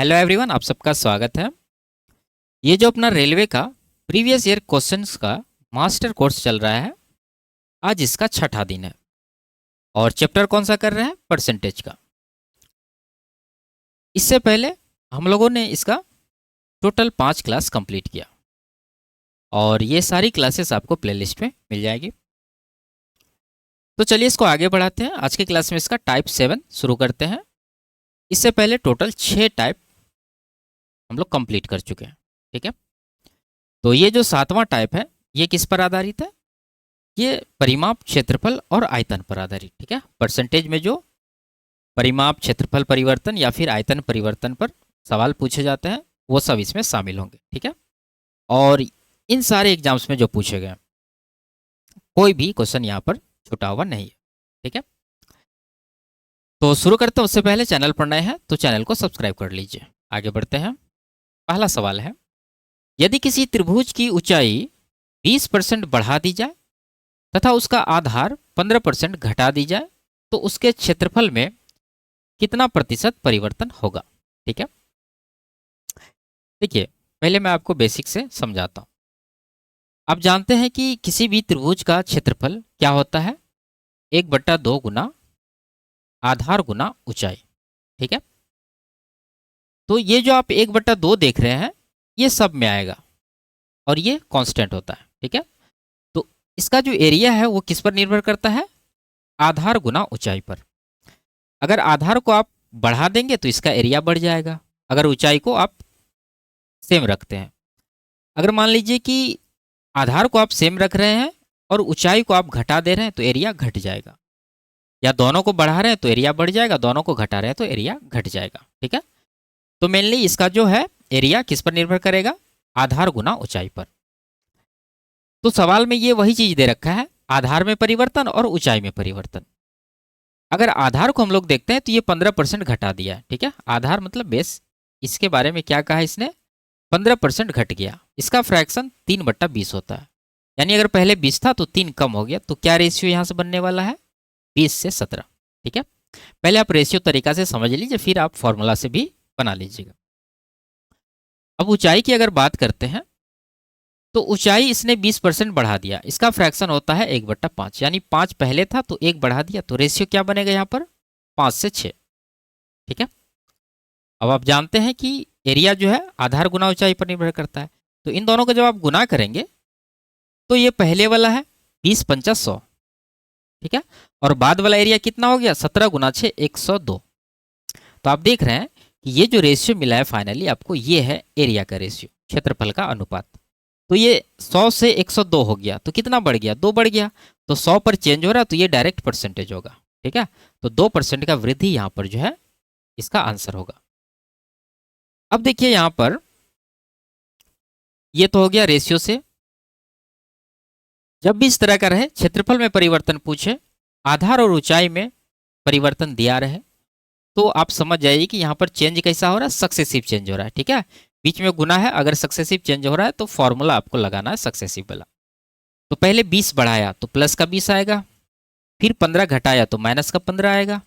Hello everyone, आप सबका स्वागत है। ये जो अपना रेलवे का प्रीवियस ईयर क्वेश्चंस का मास्टर कोर्स चल रहा है, आज इसका छठा दिन है और चैप्टर कौन सा कर रहे हैं? परसेंटेज का। इससे पहले हम लोगों ने इसका टोटल 5 क्लास कंप्लीट किया और ये सारी क्लासेस आपको प्लेलिस्ट में मिल जाएगी। तो चलिए इसको आगे बढ़ाते हैं। आज के क्लास में इसका टाइप 7 शुरू करते हैं। इससे पहले टोटल 6 टाइप हम लोग कंप्लीट कर चुके हैं, ठीक है। तो ये जो 7वां टाइप है, ये किस पर आधारित है? ये परिमाप, क्षेत्रफल और आयतन पर आधारित, ठीक है। परसेंटेज में जो परिमाप, क्षेत्रफल परिवर्तन या फिर आयतन परिवर्तन पर सवाल पूछे जाते हैं वो सब इसमें शामिल होंगे, ठीक है। और इन सारे एग्जाम्स में जो पूछे गए कोई भी क्वेश्चन यहाँ पर छूटा हुआ नहीं है, ठीक है। तो शुरू करते हैं। उससे पहले चैनल पर नए हैं तो चैनल को सब्सक्राइब कर लीजिए। आगे बढ़ते हैं। पहला सवाल है, यदि किसी त्रिभुज की ऊंचाई 20% बढ़ा दी जाए तथा उसका आधार 15% घटा दी जाए तो उसके क्षेत्रफल में कितना प्रतिशत परिवर्तन होगा? ठीक है। देखिए, पहले मैं आपको बेसिक से समझाता हूं। आप जानते हैं कि किसी भी त्रिभुज का क्षेत्रफल क्या होता है? 1/2 गुना आधार गुना ऊंचाई, ठीक है। तो ये जो आप 1/2 देख रहे हैं, ये सब में आएगा और ये कांस्टेंट होता है, ठीक है। तो इसका जो एरिया है वो किस पर निर्भर करता है? आधार गुना ऊंचाई पर। अगर आधार को आप बढ़ा देंगे तो इसका एरिया बढ़ जाएगा, अगर ऊंचाई को आप सेम रखते हैं। अगर मान लीजिए कि आधार को आप सेम रख रहे हैं और ऊंचाई को आप घटा दे रहे हैं तो एरिया घट जाएगा, या दोनों को बढ़ा रहे हैं तो एरिया बढ़ जाएगा, दोनों को घटा रहे हैं तो एरिया घट जाएगा, ठीक है। तो मेनली इसका जो है एरिया किस पर निर्भर करेगा? आधार गुना ऊंचाई पर। तो सवाल में ये वही चीज दे रखा है, आधार में परिवर्तन और ऊंचाई में परिवर्तन। अगर आधार को हम लोग देखते हैं तो ये 15% घटा दिया है, ठीक है। आधार मतलब बेस। इसके बारे में क्या कहा इसने? 15% घट गया। इसका फ्रैक्शन 3/20 होता है, यानी अगर पहले 20 था तो 3 कम हो गया। तो क्या रेशियो यहां से बनने वाला है? 20 से 17, ठीक है। पहले आप रेशियो तरीका से समझ लीजिए, फिर आप फॉर्मूला से भी बना लीजिएगा। अब ऊंचाई की अगर बात करते हैं तो ऊंचाई इसने 20% बढ़ा दिया। इसका फ्रैक्शन होता है 1/5, यानी 5 पहले था तो 1 बढ़ा दिया, तो रेशियो क्या बनेगा यहाँ पर? 5 से 6, ठीक है। अब आप जानते हैं कि एरिया जो है आधार गुना ऊंचाई पर निर्भर करता है। तो इन दोनों को जब आप गुना करेंगे तो ये पहले वाला है 20×5 100, ठीक है। और बाद वाला एरिया कितना हो गया? 17 गुना 6 102। तो आप देख रहे हैं कि ये जो रेशियो मिला है फाइनली आपको, ये है एरिया का रेशियो, क्षेत्रफल का अनुपात। तो ये 100 से 102 हो गया, तो कितना बढ़ गया? 2 बढ़ गया। तो 100 पर चेंज हो रहा है तो ये डायरेक्ट परसेंटेज होगा, ठीक है। तो 2% का वृद्धि यहाँ पर जो है इसका आंसर होगा। अब देखिए यहाँ पर ये तो हो गया रेशियो से। जब भी इस तरह का रहे, क्षेत्रफल में परिवर्तन पूछे, आधार और ऊंचाई में परिवर्तन दिया रहे, तो आप समझ जाइए कि यहाँ पर चेंज कैसा हो रहा है? सक्सेसिव चेंज हो रहा है, ठीक है। बीच में गुना है, अगर सक्सेसिव चेंज हो रहा है तो फॉर्मूला आपको लगाना है सक्सेसिव वाला। तो पहले 20 बढ़ाया तो प्लस का 20 आएगा, फिर 15 घटाया तो माइनस का 15 आएगा,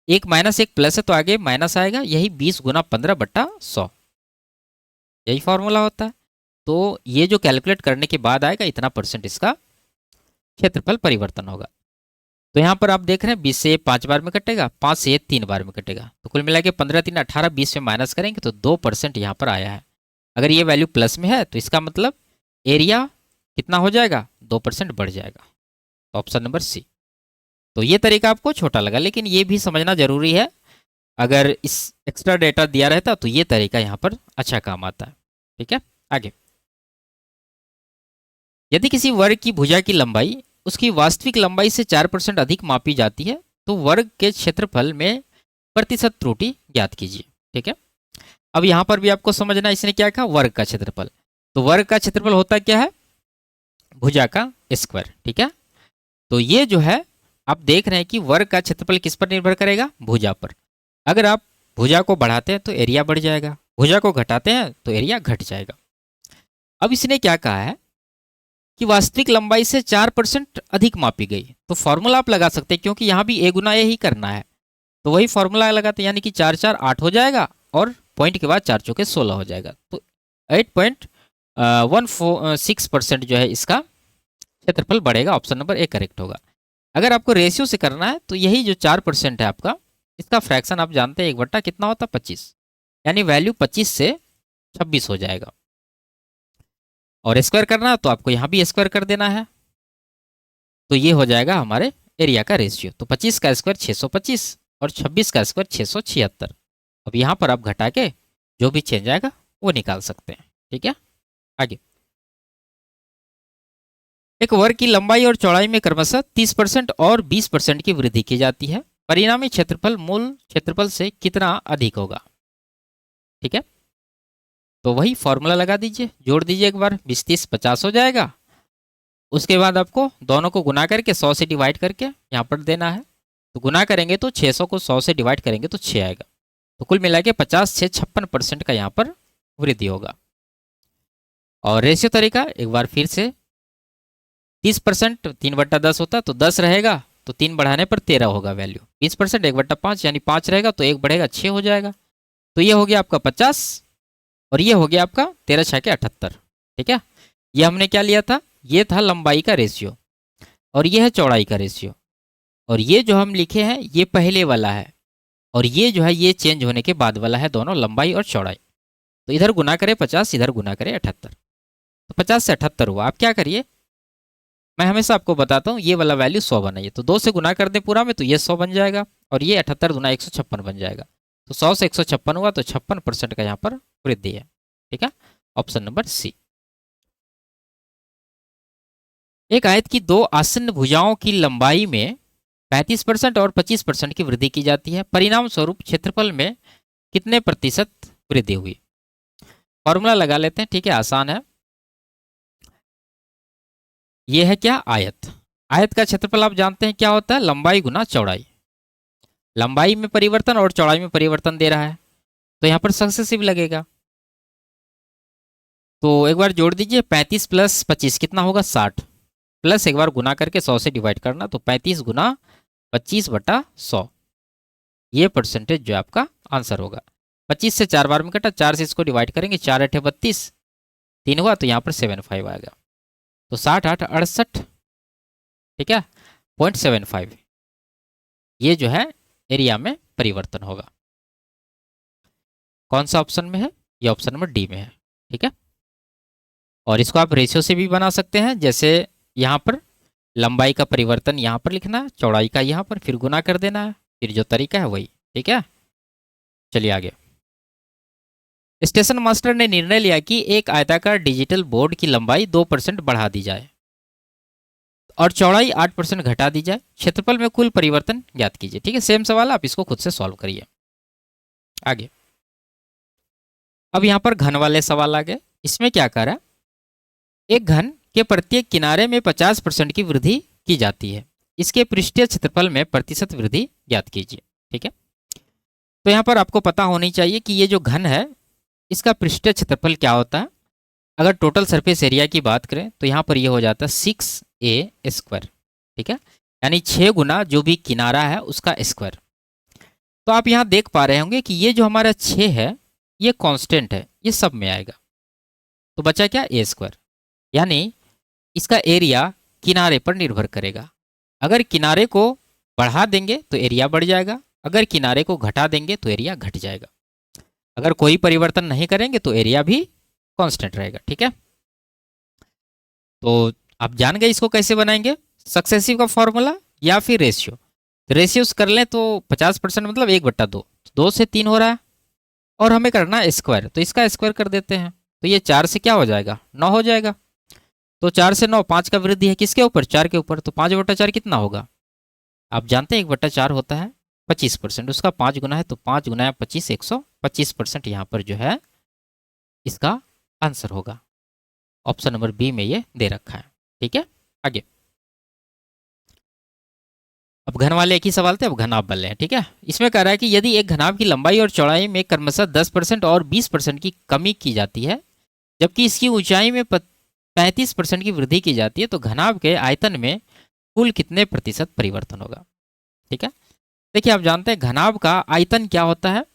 एक माइनस एक प्लस है तो आगे माइनस आएगा। यही 20 गुना 15/100, यही फॉर्मूला होता है। तो ये जो कैलकुलेट करने के बाद आएगा इतना % इसका क्षेत्रफल परिवर्तन होगा। तो यहाँ पर आप देख रहे हैं 20 से 5 बार में कटेगा, 5 से 3 बार में कटेगा, तो कुल मिला के 15 3 18, 20 में माइनस करेंगे तो 2% यहाँ पर आया है। अगर ये वैल्यू प्लस में है तो इसका मतलब एरिया कितना हो जाएगा? 2% बढ़ जाएगा। Option number C. तो ये तरीका आपको छोटा लगा, लेकिन ये भी समझना जरूरी है। अगर इस एक्स्ट्रा डेटा दिया रहता तो ये तरीका यहाँ पर अच्छा काम आता है, ठीक है। आगे, यदि किसी वर्ग की भुजा की लंबाई उसकी वास्तविक लंबाई से 4% अधिक मापी जाती है तो वर्ग के क्षेत्रफल में प्रतिशत त्रुटि ज्ञात कीजिए, ठीक है। अब यहां पर भी आपको समझना, इसने क्या कहा? वर्ग का क्षेत्रफल। तो वर्ग का क्षेत्रफल होता क्या है? भुजा का स्क्वायर, ठीक है। तो ये जो है आप देख रहे हैं कि वर्ग का क्षेत्रफल किस पर निर्भर करेगा? भुजा पर। अगर आप भुजा को बढ़ाते हैं तो एरिया बढ़ जाएगा, भुजा को घटाते हैं तो एरिया घट जाएगा। अब इसने क्या कहा है कि वास्तविक लंबाई से 4% अधिक मापी गई, तो फॉर्मूला आप लगा सकते हैं, क्योंकि यहाँ भी ए गुना ए ही करना है। तो वही फॉर्मूला लगाते, यानी कि 4 4 8 हो जाएगा और पॉइंट के बाद 4 चौके 16 हो जाएगा। तो 8.16% जो है इसका क्षेत्रफल बढ़ेगा। ऑप्शन नंबर ए करेक्ट होगा। अगर आपको रेशियो से करना है तो यही जो 4% है आपका, इसका फ्रैक्शन आप जानते हैं 1/, कितना होता है 25, यानी वैल्यू 25 से 26 हो जाएगा। और स्क्वायर करना है तो आपको यहाँ भी स्क्वायर कर देना है, तो ये हो जाएगा हमारे एरिया का रेशियो। तो 25 का स्क्वायर 625 और 26 का स्क्वायर 676। अब यहाँ पर आप घटा के जो भी चेंज आएगा वो निकाल सकते हैं। ठीक है, आगे। एक वर्ग की लंबाई और चौड़ाई में क्रमशः 30% और 20% की वृद्धि की जाती है। परिणामी क्षेत्रफल मूल क्षेत्रफल से कितना अधिक होगा? ठीक है, तो वही फॉर्मूला लगा दीजिए, जोड़ दीजिए एक बार, 20 30 50 हो जाएगा। उसके बाद आपको दोनों को गुना करके 100 से डिवाइड करके यहाँ पर देना है। तो गुना करेंगे तो 600 को 100 से डिवाइड करेंगे तो 6 आएगा। तो कुल मिला के 50 से 56% का यहाँ पर वृद्धि होगा। और रेशियो तरीका एक बार फिर से, 30% 3/10 होता तो 10 रहेगा, तो 3 बढ़ाने पर 13 होगा वैल्यू। 20% 1/5 यानी 5 रहेगा, तो 1 बढ़ेगा 6 हो जाएगा। तो ये हो गया आपका 50 और ये हो गया आपका 13 6 के 78। ठीक है, ये हमने क्या लिया था, ये था लंबाई का रेशियो और ये है चौड़ाई का रेशियो। और ये जो हम लिखे हैं ये पहले वाला है और ये जो है ये चेंज होने के बाद वाला है, दोनों लंबाई और चौड़ाई। तो इधर गुना करें 50, इधर गुना करें 78, तो 50 से 78 हुआ। आप क्या करिए, मैं हमेशा आपको बताता हूँ, ये वाला वैल्यू 100 बनाइए, तो 2 से गुना कर दें पूरा में तो ये 100 बन जाएगा और ये 78 गुना 156 बन जाएगा। तो 100 से 156 हुआ, तो 56% का यहाँ पर वृद्धि है। ठीक है, ऑप्शन नंबर सी। एक आयत की दो आसन्न भुजाओं की लंबाई में 35% और 25% की वृद्धि की जाती है। परिणाम स्वरूप क्षेत्रफल में कितने प्रतिशत वृद्धि हुई? फॉर्मूला लगा लेते हैं। ठीक है, आसान है। ये है क्या, आयत। आयत का क्षेत्रफल आप जानते हैं क्या होता है, लंबाई गुना चौड़ाई। लंबाई में परिवर्तन और चौड़ाई में परिवर्तन दे रहा है, तो यहाँ पर सक्सेसिव लगेगा। तो एक बार जोड़ दीजिए, 35 प्लस 25 कितना होगा 60, प्लस एक बार गुना करके 100 से डिवाइड करना, तो 35 गुना 25/100, ये परसेंटेज जो आपका आंसर होगा। 25 से 4 बार में कटा, 4 से इसको डिवाइड करेंगे, 4 8 32, 3 हुआ, तो यहाँ पर 75 आएगा। तो 60 8 68, ठीक है, 0.75, ये जो है एरिया में परिवर्तन होगा। कौन सा ऑप्शन में है? ये ऑप्शन नंबर डी में है। ठीक है, और इसको आप रेशियो से भी बना सकते हैं, जैसे यहाँ पर लंबाई का परिवर्तन यहाँ पर लिखना है, चौड़ाई का यहाँ पर, फिर गुना कर देना है, फिर जो तरीका है वही। ठीक है, चलिए आगे। स्टेशन मास्टर ने निर्णय लिया कि एक आयताकार डिजिटल बोर्ड की लंबाई 2% बढ़ा दी जाए और चौड़ाई 8% घटा दी जाए। क्षेत्रफल में कुल परिवर्तन ज्ञात कीजिए। ठीक है, सेम सवाल, आप इसको खुद से सॉल्व करिए। आगे, अब यहाँ पर घन वाले सवाल आ गए। इसमें क्या कह रहा है, एक घन के प्रत्येक किनारे में 50% की वृद्धि की जाती है, इसके पृष्ठीय क्षेत्रफल में प्रतिशत वृद्धि ज्ञात कीजिए। ठीक है, तो यहाँ पर आपको पता होनी चाहिए कि ये जो घन है इसका पृष्ठीय क्षेत्रफल क्या होता है। अगर टोटल सरफेस एरिया की बात करें तो यहाँ पर ये हो जाता है 6a²। ठीक है, यानी 6 गुना जो भी किनारा है उसका स्क्वायर। तो आप यहाँ देख पा रहे होंगे कि ये जो हमारा 6 है ये कांस्टेंट है, ये सब में आएगा, तो बचा क्या, a²। यानी इसका एरिया किनारे पर निर्भर करेगा। अगर किनारे को बढ़ा देंगे तो एरिया बढ़ जाएगा, अगर किनारे को घटा देंगे तो एरिया घट जाएगा। अगर कोई परिवर्तन नहीं करेंगे तो एरिया भी कांस्टेंट रहेगा। ठीक है, तो आप जान गए इसको कैसे बनाएंगे, सक्सेसिव का फॉर्मूला या फिर रेशियो। तो रेशियोस कर लें तो 50% मतलब 1/2, 2 से 3 हो रहा है और हमें करना है स्क्वायर, तो इसका स्क्वायर कर देते हैं। तो ये 4 से क्या हो जाएगा, 9 हो जाएगा। तो 4 से 9, 5 का वृद्धि है किसके ऊपर, 4 के ऊपर, तो 5/4 कितना होगा, आप जानते हैं 1/4 होता है 25%, उसका 5 गुना है, तो 5 गुना 25 125% यहाँ पर जो है इसका आंसर होगा। ऑप्शन नंबर बी में ये दे रखा है। ठीक है, आगे। अब घन वाले एक ही सवाल थे, अब घनाभ वाले हैं। ठीक है, इसमें कह रहा है कि यदि एक घनाभ की लंबाई और चौड़ाई में क्रमशः 10% और 20% की कमी की जाती है, जबकि इसकी ऊंचाई में 35% की वृद्धि की जाती है, तो घनाभ के आयतन में कुल कितने प्रतिशत परिवर्तन होगा। ठीक है, देखिए आप जानते हैं घनाभ का आयतन क्या होता है,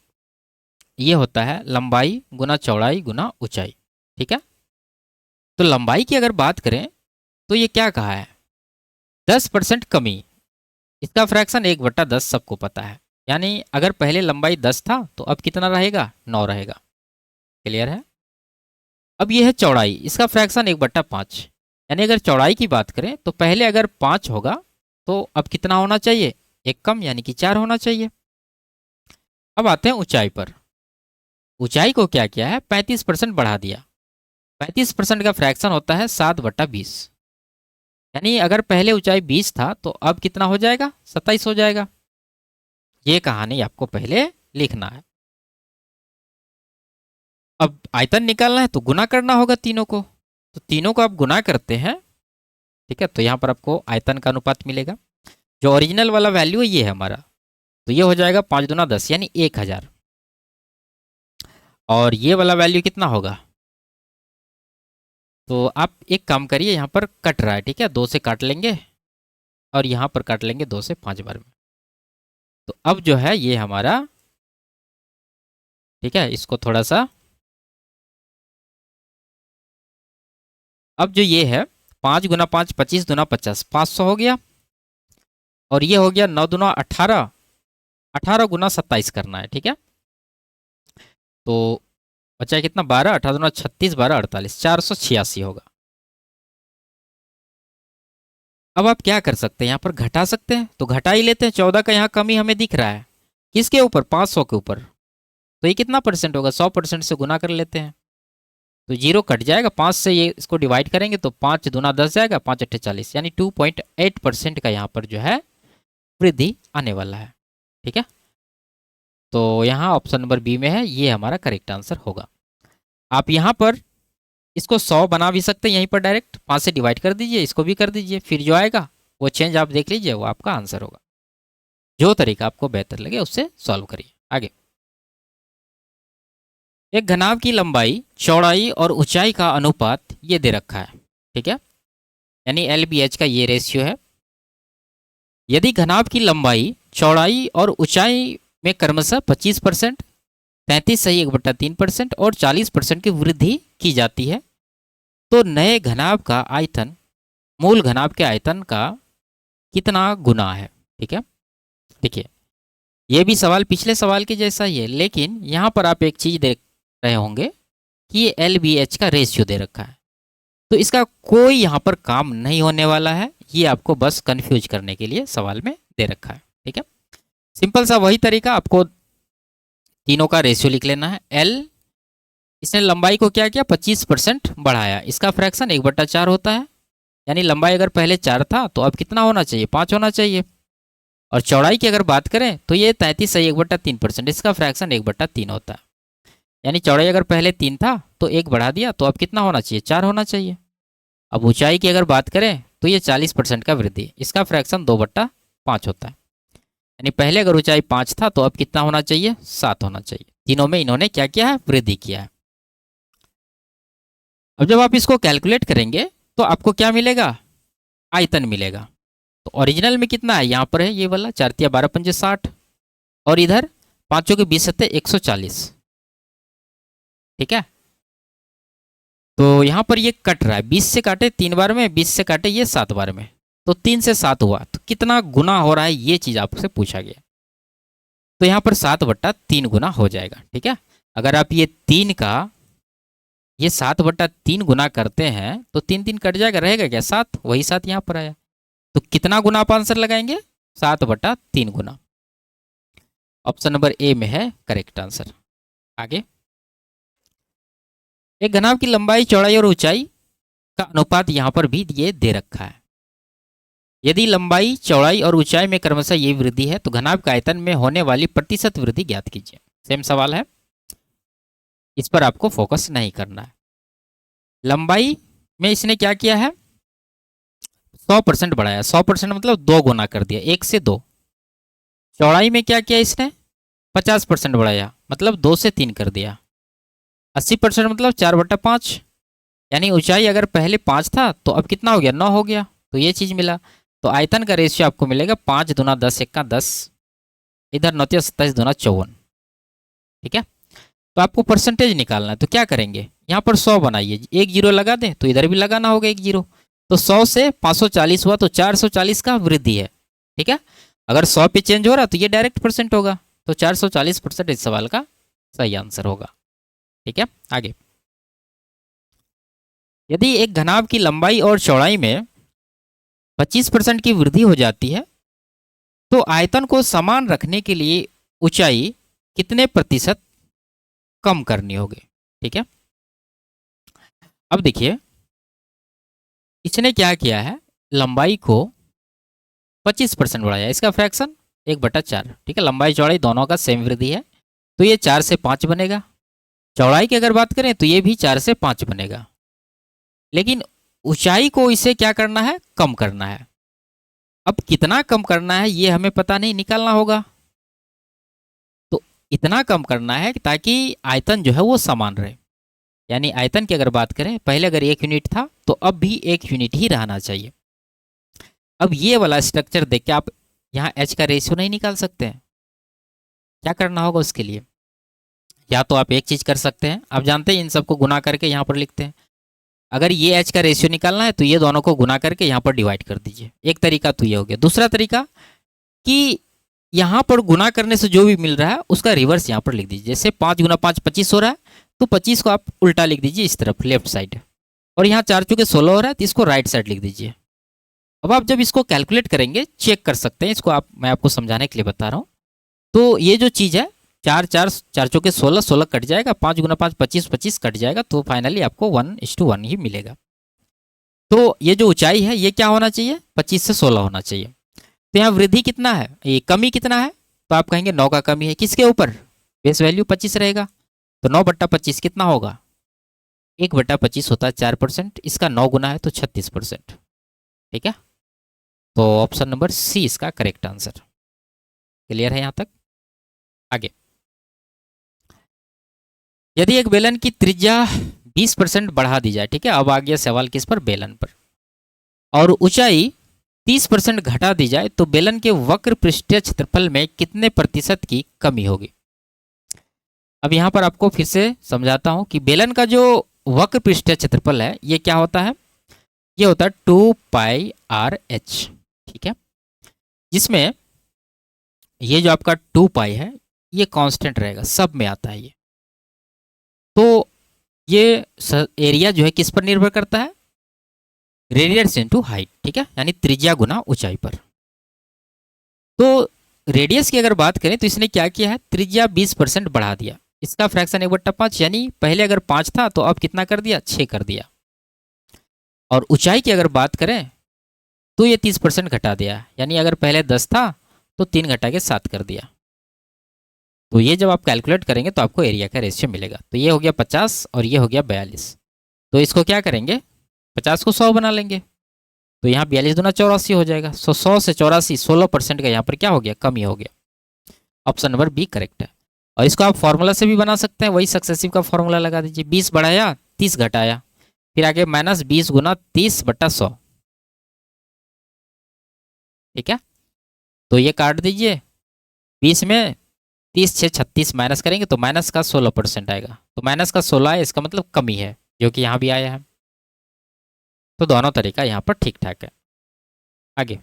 ये होता है लंबाई गुना चौड़ाई गुना ऊंचाई। ठीक है, तो लंबाई की अगर बात करें तो ये क्या कहा है, 10% कमी। इसका फ्रैक्शन 1/10 सबको पता है। यानी अगर पहले लंबाई 10 था तो अब कितना रहेगा, 9 रहेगा। क्लियर है। अब ये है चौड़ाई, इसका फ्रैक्शन 1/5। यानी अगर चौड़ाई की बात करें तो पहले अगर 5 होगा तो अब कितना होना चाहिए, एक कम, यानी कि 4 होना चाहिए। अब आते हैं ऊंचाई पर। ऊंचाई को क्या किया है, 35% बढ़ा दिया। 35% का फ्रैक्शन होता है 7/20। यानी अगर पहले ऊंचाई 20 था तो अब कितना हो जाएगा, 27 हो जाएगा। ये कहानी आपको पहले लिखना है। अब आयतन निकालना है तो गुना करना होगा तीनों को, तो तीनों को आप गुना करते हैं। ठीक है, तो यहाँ पर आपको आयतन का अनुपात मिलेगा। जो ओरिजिनल वाला वैल्यू है ये है हमारा, तो ये हो जाएगा 5 दूना 10 यानी 1000। और ये वाला वैल्यू कितना होगा, तो आप एक काम करिए, यहाँ पर कट रहा है, ठीक है, 2 से काट लेंगे और यहाँ पर काट लेंगे 2 से 5 बार में। तो अब जो है ये हमारा, ठीक है, इसको थोड़ा सा, अब जो ये है 5 गुना 5 25 दूना 50, 500 हो गया। और ये हो गया 9 दूना 18, 18 गुना 27 करना है। ठीक है, तो बचा कितना, 12, 18 दूना 36, 12 48, 486 होगा। अब आप क्या कर सकते हैं, यहाँ पर घटा सकते हैं, तो घटा ही लेते हैं। 14 का यहाँ कमी हमें दिख रहा है, किसके ऊपर, 500 के ऊपर। तो ये कितना परसेंट होगा, 100% से गुना कर लेते हैं, तो जीरो कट जाएगा। 5 से ये इसको डिवाइड करेंगे तो 5 दूना 10 जाएगा, 5 अट्ठे 40, यानी 2.8% का यहाँ पर जो है वृद्धि आने वाला है। ठीक है, तो यहाँ ऑप्शन नंबर बी में है, ये हमारा करेक्ट आंसर होगा। आप यहाँ पर इसको 100 बना भी सकते हैं, यहीं पर डायरेक्ट 5 से डिवाइड कर दीजिए, इसको भी कर दीजिए, फिर जो आएगा वो चेंज आप देख लीजिए, वो आपका आंसर होगा। जो तरीका आपको बेहतर लगे उससे सॉल्व करिए। आगे, एक घनाभ की लंबाई चौड़ाई और ऊंचाई का अनुपात ये दे रखा है। ठीक है, यानी LBH का ये रेशियो है। यदि घनाभ की लंबाई चौड़ाई और ऊंचाई में क्रमशः 25%, 33 और 40% की वृद्धि की जाती है तो नए घनाभ का आयतन मूल घनाभ के आयतन का कितना गुना है। ठीक है, देखिए ये भी सवाल पिछले सवाल के जैसा ही है, लेकिन यहाँ पर आप एक चीज़ देख रहे होंगे कि ये LBH का रेशियो दे रखा है, तो इसका कोई यहाँ पर काम नहीं होने वाला है। ये आपको बस कंफ्यूज करने के लिए सवाल में दे रखा है। ठीक है, सिंपल सा वही तरीका, आपको तीनों का रेशियो लिख लेना है। L, इसने लंबाई को क्या किया, 25% बढ़ाया, इसका फ्रैक्शन 1/4 होता है। यानी लंबाई अगर पहले 4 था तो अब कितना होना चाहिए, 5 होना चाहिए। और चौड़ाई की अगर बात करें तो ये 33 इसका फ्रैक्शन 1/3 होता है। यानी चौड़ाई अगर पहले 3 था तो 1 बढ़ा दिया, तो अब कितना होना चाहिए, 4 होना चाहिए। अब ऊंचाई की अगर बात करें तो ये 40% का वृद्धि, इसका फ्रैक्शन 2/5 होता है। यानी पहले अगर ऊंचाई 5 था तो अब कितना होना चाहिए, 7 होना चाहिए। तीनों में इन्होंने क्या किया है, वृद्धि किया है। अब जब आप इसको कैलकुलेट करेंगे तो आपको क्या मिलेगा, आयतन मिलेगा। तो ओरिजिनल में कितना है, यहाँ पर है ये वाला, 4 तिया 12 पंजे 60, और इधर 5 के 20 सत्ते 140। ठीक है, तो यहाँ पर ये कट रहा है, 20 से काटे 3 बार में, 20 से काटे ये 7 बार में, तो 3 से 7 हुआ, तो कितना गुना हो रहा है ये चीज़ आपसे पूछा गया। तो यहाँ पर 7/3 गुना हो जाएगा। ठीक है, अगर आप ये 3 का ये 7/3 गुना करते हैं तो 3 3 कट जाएगा, रहेगा क्या 7, वही 7 यहाँ पर आया। तो कितना गुना आप आंसर लगाएंगे, 7/3 गुना। ऑप्शन नंबर ए में है करेक्ट आंसर। आगे, एक घनाभ की लंबाई चौड़ाई और ऊंचाई का अनुपात यहाँ पर भी ये दे रखा है। यदि लंबाई चौड़ाई और ऊंचाई में क्रमशः ये वृद्धि है तो घनाभ का आयतन में होने वाली प्रतिशत वृद्धि ज्ञात कीजिए। सेम सवाल है, इस पर आपको फोकस नहीं करना है। लंबाई में इसने क्या किया है, 100% बढ़ाया, 100% मतलब 2 गुना कर दिया, 1 से 2। चौड़ाई में क्या किया इसने, 50% बढ़ाया, मतलब 2 से 3 कर दिया। 80% मतलब 4/5। यानी ऊंचाई अगर पहले 5 था तो अब कितना हो गया, 9 हो गया, तो ये चीज़ मिला। तो आयतन का रेशियो आपको मिलेगा 5 दूना 10 एक्का 10, इधर 9 27 दूना 54। ठीक है, तो आपको परसेंटेज निकालना है, तो क्या करेंगे, यहाँ पर 100 बनाइए, एक जीरो लगा दें तो इधर भी लगाना होगा एक जीरो। तो 100 से 540 हुआ तो 440 का वृद्धि है। ठीक है, अगर 100 पे चेंज हो रहा तो ये डायरेक्ट परसेंट होगा, तो 440% इस सवाल का सही आंसर होगा। ठीक है, आगे। यदि एक घनाभ की लंबाई और चौड़ाई में 25% की वृद्धि हो जाती है तो आयतन को समान रखने के लिए ऊंचाई कितने प्रतिशत कम करनी होगी। ठीक है, अब देखिए इसने क्या किया है, लंबाई को 25% बढ़ाया, इसका फ्रैक्शन 1/4। ठीक है, लंबाई चौड़ाई दोनों का सेम वृद्धि है, तो ये 4 से 5 बनेगा। चौड़ाई की अगर बात करें तो ये भी 4 से 5 बनेगा, लेकिन ऊंचाई को इसे क्या करना है, कम करना है। अब कितना कम करना है ये हमें पता नहीं, निकालना होगा। तो इतना कम करना है ताकि आयतन जो है वो समान रहे, यानी आयतन की अगर बात करें, पहले अगर 1 यूनिट था तो अब भी 1 यूनिट ही रहना चाहिए। अब ये वाला स्ट्रक्चर देख के आप यहाँ एच का रेशियो नहीं निकाल सकते हैं। क्या करना होगा उसके लिए, या तो आप एक चीज़ कर सकते हैं, आप जानते हैं इन सबको गुना करके यहाँ पर लिखते हैं। अगर ये एच का रेशियो निकालना है तो ये दोनों को गुना करके यहाँ पर डिवाइड कर दीजिए, एक तरीका तो ये हो गया। दूसरा तरीका कि यहाँ पर गुना करने से जो भी मिल रहा है उसका रिवर्स यहाँ पर लिख दीजिए। जैसे 5 × 5 25 हो रहा है, तो 25 को आप उल्टा लिख दीजिए इस तरफ लेफ्ट साइड, और यहाँ 4 चुके 16 हो रहा है तो इसको राइट साइड लिख दीजिए। अब आप जब इसको कैलकुलेट करेंगे चेक कर सकते हैं इसको, मैं आपको समझाने के लिए बता रहा हूँ। तो ये जो चीज़ है 4 चौके 16, 16 कट जाएगा, 5 × 5 25, 25 कट जाएगा, तो फाइनली आपको 1:1 ही मिलेगा। तो ये जो ऊंचाई है ये क्या होना चाहिए, 25 से 16 होना चाहिए। तो यहाँ वृद्धि कितना है, ये कमी कितना है, तो आप कहेंगे 9 का कमी है, किसके ऊपर, बेस वैल्यू 25 रहेगा, तो 9/25 कितना होगा, 1/25 होता है 4%, इसका 9 गुना है तो 36%। ठीक है, तो ऑप्शन नंबर सी इसका करेक्ट आंसर। क्लियर है यहाँ तक, आगे। यदि एक बेलन की त्रिज्या 20% बढ़ा दी जाए, ठीक है, अब आ गया सवाल किस पर, बेलन पर, और ऊंचाई 30% घटा दी जाए तो बेलन के वक्र पृष्ठीय क्षेत्रफल में कितने प्रतिशत की कमी होगी। अब यहाँ पर आपको फिर से समझाता हूँ कि बेलन का जो वक्र पृष्ठीय क्षेत्रफल है ये क्या होता है, ये होता है 2πRh। ठीक है, जिसमें ये जो आपका 2π है ये कांस्टेंट रहेगा, सब में आता है ये। तो ये एरिया जो है किस पर निर्भर करता है, रेडियस इनटू हाइट। ठीक है, यानी त्रिज्या गुना ऊंचाई पर। तो रेडियस की अगर बात करें तो इसने क्या किया है, त्रिज्या 20% बढ़ा दिया, इसका फ्रैक्शन 1/5, यानी पहले अगर 5 था तो अब कितना कर दिया, 6 कर दिया। और ऊंचाई की अगर बात करें तो ये 30% घटा दिया, यानी अगर पहले 10 था तो 3 घटा के 7 कर दिया। तो ये जब आप कैलकुलेट करेंगे तो आपको एरिया का रेशियो मिलेगा। तो ये हो गया 50 और ये हो गया 42। तो इसको क्या करेंगे, 50 को 100 बना लेंगे, तो यहाँ 42 दूना 84 हो जाएगा। 100 से 84, 16% का यहाँ पर क्या हो गया, कमी हो गया। ऑप्शन नंबर बी करेक्ट है। और इसको आप फॉर्मूला से भी बना सकते हैं, वही सक्सेसिव का फॉर्मूला लगा दीजिए, 20 बढ़ाया 30 घटाया, फिर आगे -20 × 30/100। ठीक है, तो ये काट दीजिए, 20 में 30 6 36 माइनस करेंगे तो माइनस का 16% आएगा, तो माइनस का 16 है, इसका मतलब कमी है, जो कि यहाँ भी आया है। तो दोनों तरीका यहाँ पर ठीक ठाक है। आगे,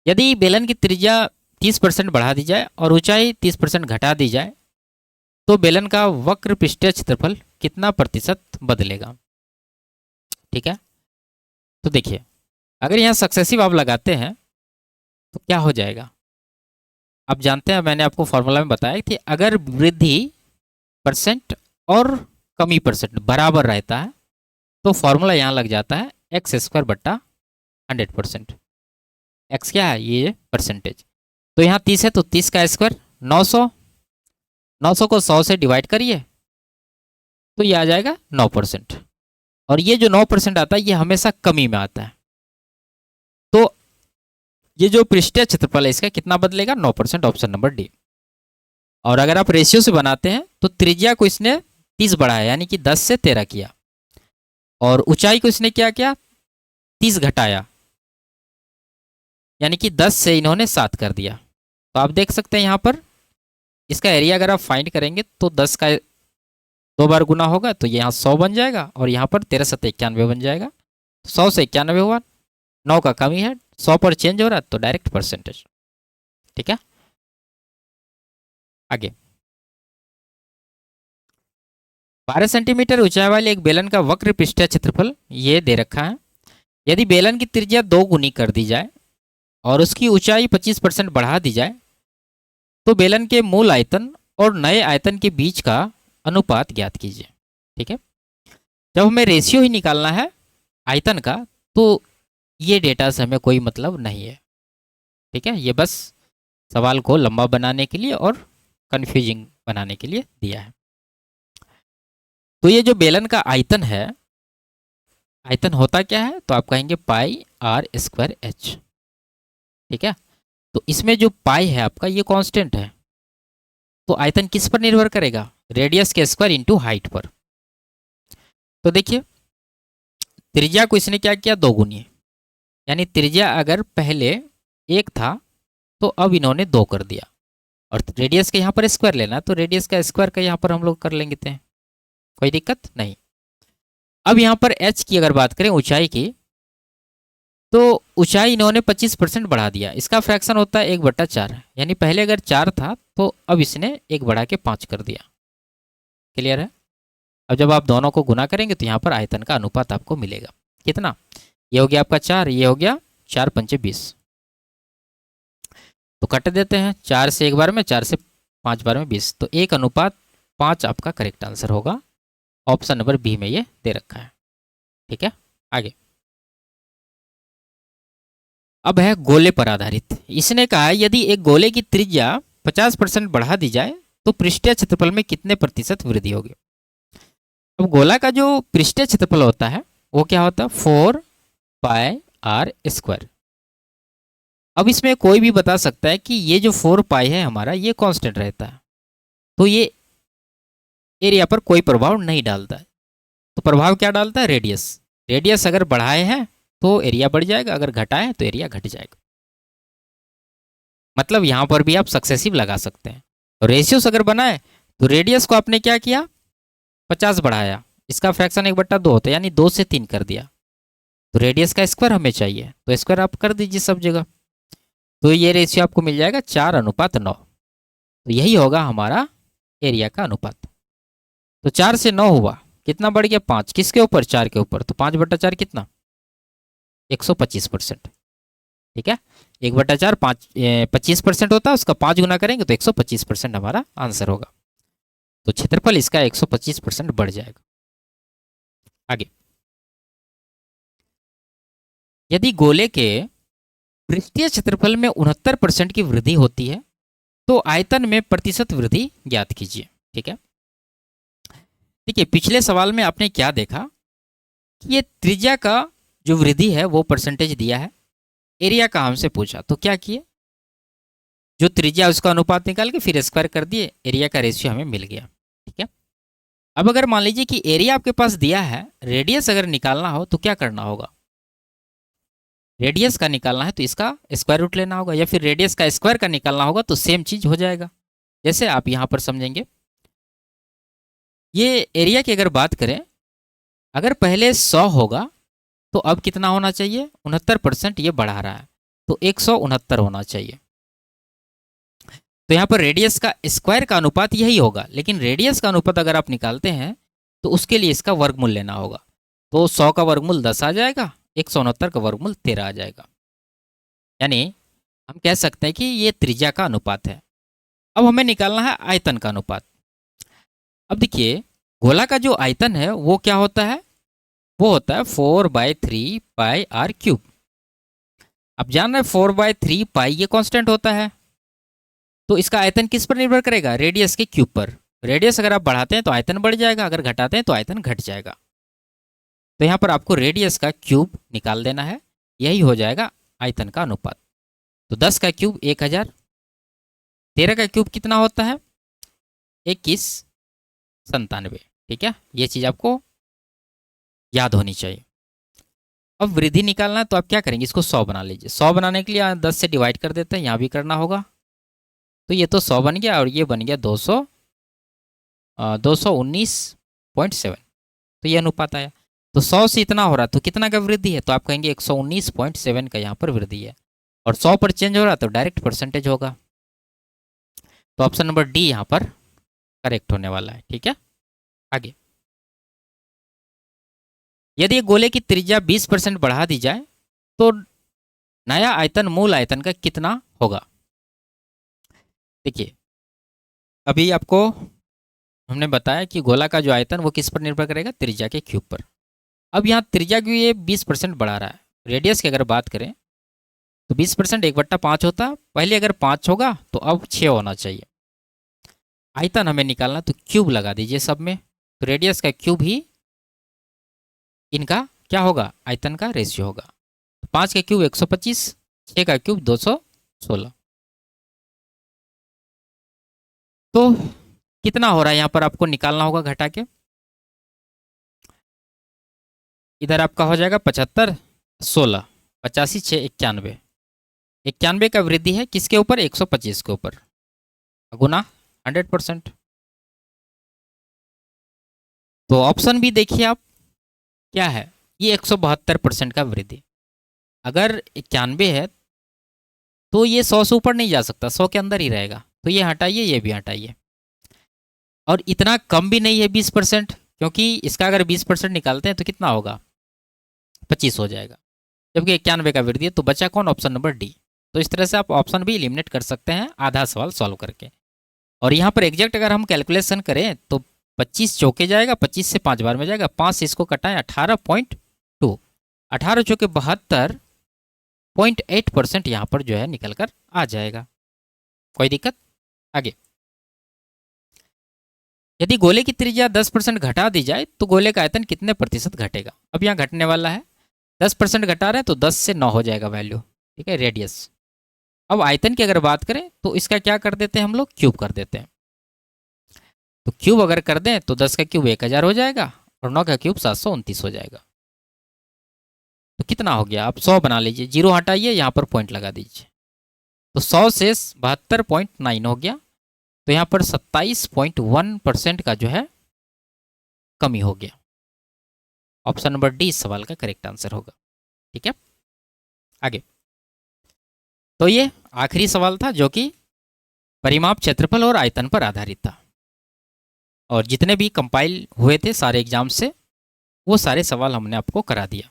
यदि बेलन की त्रिज्या 30% बढ़ा दी जाए और ऊंचाई 30% घटा दी जाए तो बेलन का वक्र पृष्ठीय क्षेत्रफल कितना प्रतिशत बदलेगा। ठीक है, तो देखिए अगर यहाँ सक्सेसिव आप लगाते हैं तो क्या हो जाएगा, आप जानते हैं मैंने आपको फॉर्मूला में बताया कि अगर वृद्धि परसेंट और कमी परसेंट बराबर रहता है तो फॉर्मूला यहाँ लग जाता है x²/100%। x क्या है, ये परसेंटेज। तो यहाँ 30 है तो 30 का स्क्वायर 900, 900 को 100 से डिवाइड करिए तो ये आ जाएगा 9%। और ये जो 9% आता है ये हमेशा कमी में आता है। तो ये जो पृष्ठीय क्षेत्रफल है इसका कितना बदलेगा, 9%, ऑप्शन नंबर डी। और अगर आप रेशियो से बनाते हैं तो त्रिज्या को इसने 30 बढ़ाया, यानी कि 10 से 13 किया, और ऊंचाई को इसने क्या किया, 30 घटाया, यानी कि 10 से इन्होंने 7 कर दिया। तो आप देख सकते हैं यहाँ पर इसका एरिया अगर आप फाइंड करेंगे तो 10 का 2 बार गुना होगा तो यहाँ 100 बन जाएगा और यहाँ पर 13 सत्ते 91 बन जाएगा। 100 से 91 हुआ, 9 का कमी है, 100 पर चेंज हो रहा है तो डायरेक्ट परसेंटेज। ठीक है, आगे 12 सेंटीमीटर ऊंचाई वाले एक बेलन का वक्र पृष्ठीय क्षेत्रफल ये दे रखा है। यदि बेलन की त्रिज्या 2 गुनी कर दी जाए और उसकी ऊंचाई 25% बढ़ा दी जाए तो बेलन के मूल आयतन और नए आयतन के बीच का अनुपात ज्ञात कीजिए। ठीक है, जब हमें रेशियो ही निकालना है आयतन का तो ये डेटा से हमें कोई मतलब नहीं है। ठीक है, ये बस सवाल को लंबा बनाने के लिए और कंफ्यूजिंग बनाने के लिए दिया है। तो ये जो बेलन का आयतन है, आयतन होता क्या है तो आप कहेंगे पाई आर स्क्वायर एच। ठीक है, तो इसमें जो पाई है आपका ये कांस्टेंट है, तो आयतन किस पर निर्भर करेगा, रेडियस के स्क्वायर इंटू हाइट पर। तो देखिए त्रिज्या को इसने क्या किया, 2 गुनी, यानी त्रिज्या अगर पहले 1 था तो अब इन्होंने 2 कर दिया, और रेडियस के यहाँ पर स्क्वायर लेना है तो रेडियस का स्क्वायर का यहाँ पर हम लोग कर लेंगे थे, कोई दिक्कत नहीं। अब यहाँ पर एच की अगर बात करें ऊंचाई की, तो ऊंचाई इन्होंने 25% बढ़ा दिया, इसका फ्रैक्शन होता है 1/4, यानी पहले अगर 4 था तो अब इसने 1 बढ़ा के 5 कर दिया। क्लियर है। अब जब आप दोनों को गुना करेंगे तो यहाँ पर आयतन का अनुपात आपको मिलेगा कितना, ये हो गया आपका 4, ये हो गया 4 पंचे 20, तो कट देते हैं 4 से 1 बार में, 4 से 5 बार में 20, तो 1:5 आपका करेक्ट आंसर होगा। ऑप्शन नंबर बी में ये दे रखा है। ठीक है, आगे अब है गोले पर आधारित। इसने कहा है यदि एक गोले की त्रिज्या 50% बढ़ा दी जाए तो पृष्ठीय क्षेत्रफल में कितने प्रतिशत वृद्धि होगी। अब गोला का जो पृष्ठीय क्षेत्रफल होता है वो क्या होता है, 4 पाई आर स्क्वायर। अब इसमें कोई भी बता सकता है कि ये जो 4 पाई है हमारा ये कांस्टेंट रहता है, तो ये एरिया पर कोई प्रभाव नहीं डालता है। तो प्रभाव क्या डालता है, रेडियस। रेडियस अगर बढ़ाए हैं तो एरिया बढ़ जाएगा, अगर घटाए तो एरिया घट जाएगा। मतलब यहां पर भी आप सक्सेसिव लगा सकते हैं। तो रेशियोस अगर बनाए तो रेडियस को आपने क्या किया, 50 बढ़ाया, इसका फ्रैक्शन 1/2 होता है, यानी 2 से 3 कर दिया, तो रेडियस का स्क्वायर हमें चाहिए, तो स्क्वायर आप कर दीजिए सब जगह, तो ये रेशियो आपको मिल जाएगा 4:9। तो यही होगा हमारा एरिया का अनुपात। तो 4 से 9 हुआ, कितना बढ़ गया, 5, किसके ऊपर, 4 के ऊपर, तो 5/4 कितना, 125%। ठीक है, 1/4 25% होता है, उसका 5 गुना करेंगे तो 125% हमारा आंसर होगा। तो क्षेत्रफल इसका 125% बढ़ जाएगा। आगे यदि गोले के पृष्ठीय क्षेत्रफल में 69% की वृद्धि होती है तो आयतन में प्रतिशत वृद्धि ज्ञात कीजिए। ठीक है, देखिए पिछले सवाल में आपने क्या देखा कि ये त्रिज्या का जो वृद्धि है वो परसेंटेज दिया है, एरिया का हमसे पूछा तो क्या किए, जो त्रिज्या उसका अनुपात निकाल के फिर स्क्वायर कर दिए, एरिया का रेशियो हमें मिल गया। ठीक है, अब अगर मान लीजिए कि एरिया आपके पास दिया है, रेडियस अगर निकालना हो तो क्या करना होगा, रेडियस का निकालना है तो इसका स्क्वायर रूट लेना होगा, या फिर रेडियस का स्क्वायर का निकालना होगा तो सेम चीज हो जाएगा। जैसे आप यहां पर समझेंगे, ये एरिया की अगर बात करें, अगर पहले 100 होगा तो अब कितना होना चाहिए, 69% ये बढ़ा रहा है तो 169 होना चाहिए। तो यहाँ पर रेडियस का स्क्वायर का अनुपात यही होगा, लेकिन रेडियस का अनुपात अगर आप निकालते हैं तो उसके लिए इसका वर्गमूल लेना होगा, तो 100 का वर्गमूल 10 आ जाएगा, 169 का वर्गमूल 13 आ जाएगा, यानी हम कह सकते हैं कि ये त्रिज्या का अनुपात है। अब हमें निकालना है आयतन का अनुपात। अब देखिए गोला का जो आयतन है वो क्या होता है, वो होता है 4/3 पाई आर क्यूब। अब जान रहे 4/3 पाई ये कांस्टेंट होता है, तो इसका आयतन किस पर निर्भर करेगा, रेडियस के क्यूब पर। रेडियस अगर आप बढ़ाते हैं तो आयतन बढ़ जाएगा, अगर घटाते हैं तो आयतन घट जाएगा। तो यहाँ पर आपको रेडियस का क्यूब निकाल देना है, यही हो जाएगा आयतन का अनुपात। तो 10 का क्यूब 1000, 13 का क्यूब कितना होता है 2197। ठीक है, ये चीज़ आपको याद होनी चाहिए। अब वृद्धि निकालना है तो आप क्या करेंगे, इसको 100 बना लीजिए। 100 बनाने के लिए 10 से डिवाइड कर देते हैं, यहाँ भी करना होगा, तो ये तो 100 बन गया और ये बन गया 219.7। तो ये अनुपात आया। तो 100 से इतना हो रहा तो कितना का वृद्धि है, तो आप कहेंगे 119.7 का यहाँ पर वृद्धि है। और 100 पर चेंज हो रहा तो डायरेक्ट परसेंटेज होगा। तो ऑप्शन नंबर डी यहाँ पर करेक्ट होने वाला है। ठीक है, आगे। यदि गोले की त्रिज्या 20% बढ़ा दी जाए तो नया आयतन मूल आयतन का कितना होगा। देखिए, अभी आपको हमने बताया कि गोला का जो आयतन वो किस पर निर्भर करेगा, त्रिज्या के क्यूब पर। अब यहाँ त्रिज्या की ये 20% बढ़ा रहा है। रेडियस की अगर बात करें तो 20% 1/5 होता है। पहले अगर 5 होगा तो अब 6 होना चाहिए। आयतन हमें निकालना, तो क्यूब लगा दीजिए सब में। तो रेडियस का क्यूब ही इनका क्या होगा, आयतन का रेशियो होगा। 5 का क्यूब 125, 6 का क्यूब 216। तो कितना हो रहा है यहाँ पर आपको निकालना होगा घटा के। इधर आपका हो जाएगा 75, 16, 85, 6, 91। 91 का वृद्धि है किसके ऊपर, 125 के ऊपर, गुना 100%। तो ऑप्शन भी देखिए आप, क्या है ये 172% का वृद्धि। अगर 91 है तो ये 100 से ऊपर नहीं जा सकता, 100 के अंदर ही रहेगा। तो ये हटाइए, ये भी हटाइए। और इतना कम भी नहीं है 20%, क्योंकि इसका अगर 20% निकालते हैं तो कितना होगा, 25 हो जाएगा। जबकि 91 का वृद्धि है, तो बचा कौन, ऑप्शन नंबर डी। तो इस तरह से आप ऑप्शन भी एलिमिनेट कर सकते हैं आधा सवाल सॉल्व करके। और यहाँ पर एग्जैक्ट अगर हम कैलकुलेशन करें तो 25 चौके जाएगा, 25 से 5 बार में जाएगा, 5 से इसको कटाएं 18.2, 18 चौके 72.8% यहाँ पर जो है निकल कर आ जाएगा। कोई दिक्कत, आगे। यदि गोले की त्रिज्या 10% घटा दी जाए तो गोले का आयतन कितने प्रतिशत घटेगा। अब यहाँ घटने वाला है, 10% घटा रहे हैं तो 10 से 9 हो जाएगा वैल्यू। ठीक है, रेडियस। अब आयतन की अगर बात करें तो इसका क्या कर देते हैं हम लोग, क्यूब कर देते हैं। तो क्यूब अगर कर दें तो 10 का क्यूब 1000 हो जाएगा और 9 का क्यूब 729 हो जाएगा। तो कितना हो गया, आप 100 बना लीजिए, जीरो हटाइए, यहाँ पर पॉइंट लगा दीजिए। तो 100 से 72.9 हो गया। तो यहाँ पर 27.1% का जो है कमी हो गया। ऑप्शन नंबर डी इस सवाल का करेक्ट आंसर होगा। ठीक है, आगे। तो ये आखिरी सवाल था जो कि परिमाप, क्षेत्रफल और आयतन पर आधारित था। और जितने भी कंपाइल हुए थे सारे एग्जाम से, वो सारे सवाल हमने आपको करा दिया।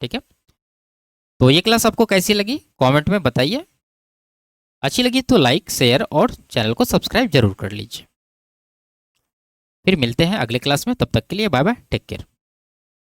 ठीक है, तो ये क्लास आपको कैसी लगी कमेंट में बताइए। अच्छी लगी तो लाइक, शेयर और चैनल को सब्सक्राइब जरूर कर लीजिए। फिर मिलते हैं अगले क्लास में, तब तक के लिए बाय बाय, टेक केयर।